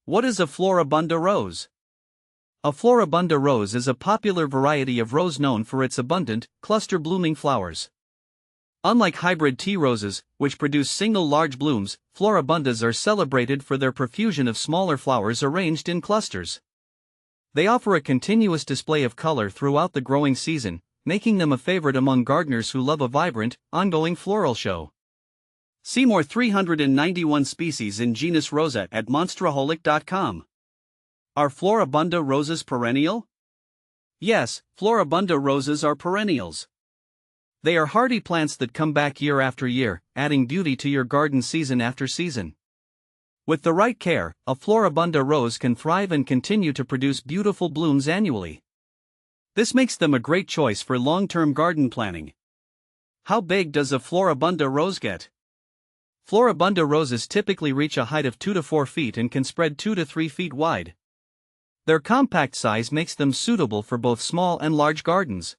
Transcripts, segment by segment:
What is a Floribunda rose? A Floribunda rose is a popular variety of rose known for its abundant, cluster-blooming flowers. Unlike hybrid tea roses, which produce single large blooms, Floribundas are celebrated for their profusion of smaller flowers arranged in clusters. They offer a continuous display of color throughout the growing season, making them a favorite among gardeners who love a vibrant, ongoing floral show. See more 391 species in genus Rosa at monsteraholic.com. Are Floribunda roses perennial? Yes, Floribunda roses are perennials. They are hardy plants that come back year after year, adding beauty to your garden season after season. With the right care, a Floribunda rose can thrive and continue to produce beautiful blooms annually. This makes them a great choice for long-term garden planning. How big does a Floribunda rose get? Floribunda roses typically reach a height of 2 to 4 feet and can spread 2 to 3 feet wide. Their compact size makes them suitable for both small and large gardens.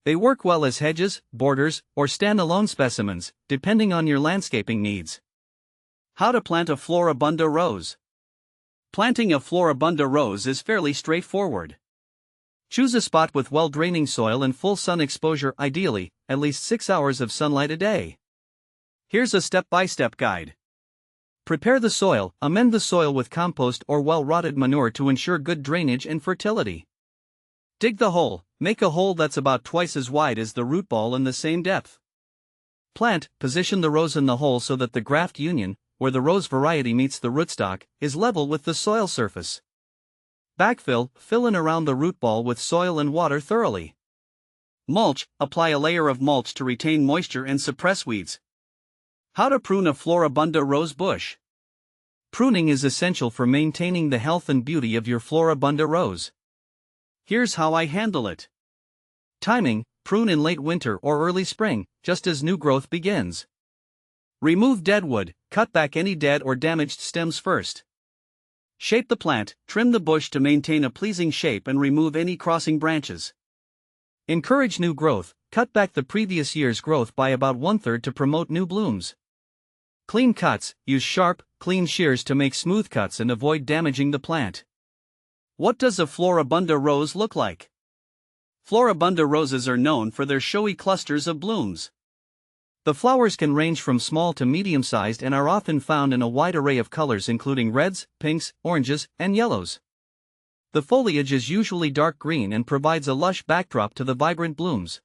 They work well as hedges, borders, or stand-alone specimens, depending on your landscaping needs. How to plant a Floribunda rose? Planting a Floribunda rose is fairly straightforward. Choose a spot with well-draining soil and full sun exposure, ideally, at least 6 hours of sunlight a day. Here's a step-by-step guide. Prepare the soil, amend the soil with compost or well-rotted manure to ensure good drainage and fertility. Dig the hole, make a hole that's about twice as wide as the root ball and the same depth. Plant, position the rose in the hole so that the graft union, where the rose variety meets the rootstock, is level with the soil surface. Backfill, fill in around the root ball with soil and water thoroughly. Mulch, apply a layer of mulch to retain moisture and suppress weeds. How to prune a Floribunda rose bush? Pruning is essential for maintaining the health and beauty of your Floribunda rose. Here's how I handle it. Timing: prune in late winter or early spring, just as new growth begins. Remove dead wood, cut back any dead or damaged stems first. Shape the plant, trim the bush to maintain a pleasing shape and remove any crossing branches. Encourage new growth, cut back the previous year's growth by about 1/3 to promote new blooms. Clean cuts: use sharp, clean shears to make smooth cuts and avoid damaging the plant. What does a Floribunda rose look like? Floribunda roses are known for their showy clusters of blooms. The flowers can range from small to medium-sized and are often found in a wide array of colors including reds, pinks, oranges, and yellows. The foliage is usually dark green and provides a lush backdrop to the vibrant blooms.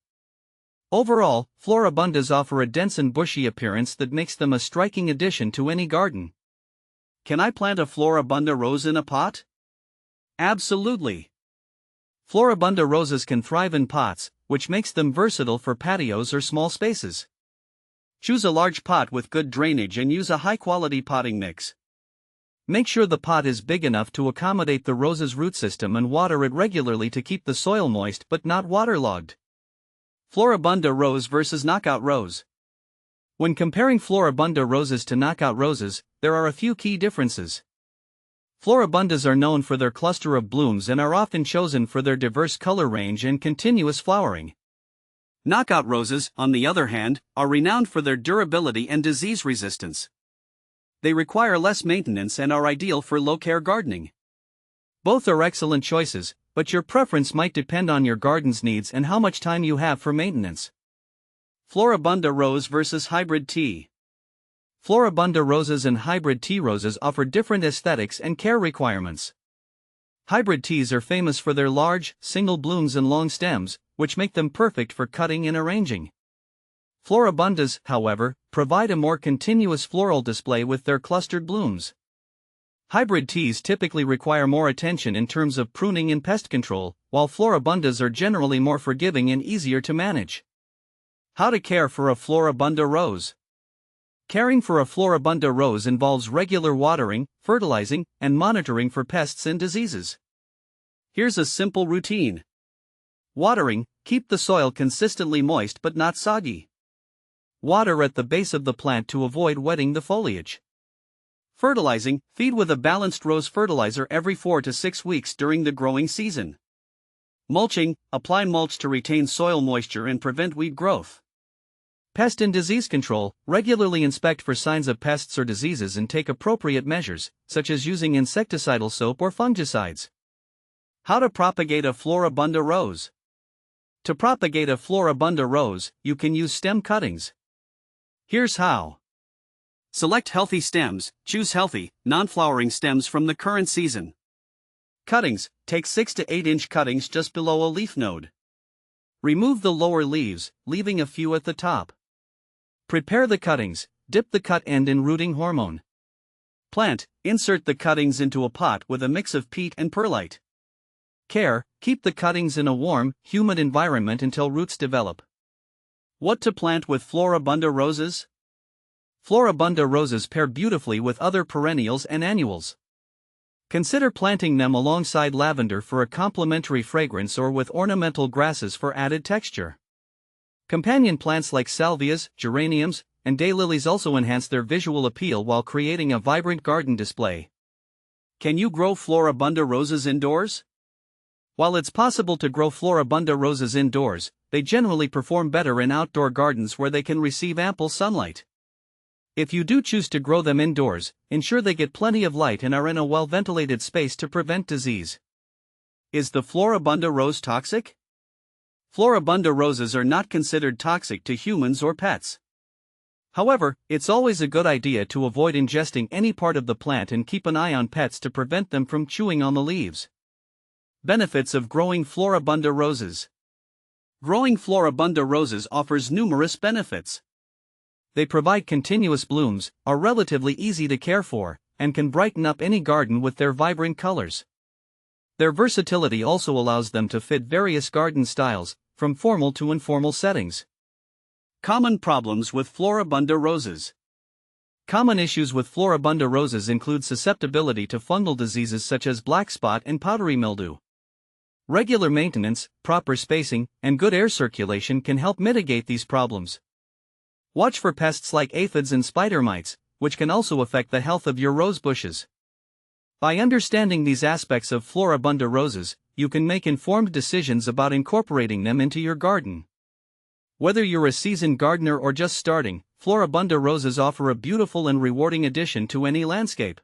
Overall, Floribundas offer a dense and bushy appearance that makes them a striking addition to any garden. Can I plant a Floribunda rose in a pot? Absolutely. Floribunda roses can thrive in pots, which makes them versatile for patios or small spaces. Choose a large pot with good drainage and use a high-quality potting mix. Make sure the pot is big enough to accommodate the rose's root system and water it regularly to keep the soil moist but not waterlogged. Floribunda rose versus knockout rose. When comparing Floribunda roses to knockout roses, there are a few key differences. Floribundas are known for their cluster of blooms and are often chosen for their diverse color range and continuous flowering. Knockout roses, on the other hand, are renowned for their durability and disease resistance. They require less maintenance and are ideal for low-care gardening. Both are excellent choices, but your preference might depend on your garden's needs and how much time you have for maintenance. Floribunda rose versus hybrid tea. Floribunda roses and hybrid tea roses offer different aesthetics and care requirements. Hybrid teas are famous for their large, single blooms and long stems, which make them perfect for cutting and arranging. Floribundas, however, provide a more continuous floral display with their clustered blooms. Hybrid teas typically require more attention in terms of pruning and pest control, while Floribundas are generally more forgiving and easier to manage. How to care for a Floribunda rose. Caring for a Floribunda rose involves regular watering, fertilizing, and monitoring for pests and diseases. Here's a simple routine. Watering: keep the soil consistently moist but not soggy. Water at the base of the plant to avoid wetting the foliage. Fertilizing: feed with a balanced rose fertilizer every 4 to 6 weeks during the growing season. Mulching: apply mulch to retain soil moisture and prevent weed growth. Pest and disease control. Regularly inspect for signs of pests or diseases and take appropriate measures, such as using insecticidal soap or fungicides. How to propagate a Floribunda rose. To propagate a Floribunda rose, you can use stem cuttings. Here's how. Select healthy stems. Choose healthy, non-flowering stems from the current season. Cuttings. Take 6 to 8 inch cuttings just below a leaf node. Remove the lower leaves, leaving a few at the top. Prepare the cuttings. Dip the cut end in rooting hormone. Plant. Insert the cuttings into a pot with a mix of peat and perlite. Care. Keep the cuttings in a warm, humid environment until roots develop. What to plant with Floribunda roses? Floribunda roses pair beautifully with other perennials and annuals. Consider planting them alongside lavender for a complementary fragrance or with ornamental grasses for added texture. Companion plants like salvias, geraniums, and daylilies also enhance their visual appeal while creating a vibrant garden display. Can you grow Floribunda roses indoors? While it's possible to grow Floribunda roses indoors, they generally perform better in outdoor gardens where they can receive ample sunlight. If you do choose to grow them indoors, ensure they get plenty of light and are in a well-ventilated space to prevent disease. Is the Floribunda rose toxic? Floribunda roses are not considered toxic to humans or pets. However, it's always a good idea to avoid ingesting any part of the plant and keep an eye on pets to prevent them from chewing on the leaves. Benefits of growing Floribunda roses. Growing Floribunda roses offers numerous benefits. They provide continuous blooms, are relatively easy to care for, and can brighten up any garden with their vibrant colors. Their versatility also allows them to fit various garden styles, from formal to informal settings. Common problems with Floribunda roses. Common issues with Floribunda roses include susceptibility to fungal diseases such as black spot and powdery mildew. Regular maintenance, proper spacing, and good air circulation can help mitigate these problems. Watch for pests like aphids and spider mites, which can also affect the health of your rose bushes. By understanding these aspects of Floribunda roses, you can make informed decisions about incorporating them into your garden. Whether you're a seasoned gardener or just starting, Floribunda roses offer a beautiful and rewarding addition to any landscape.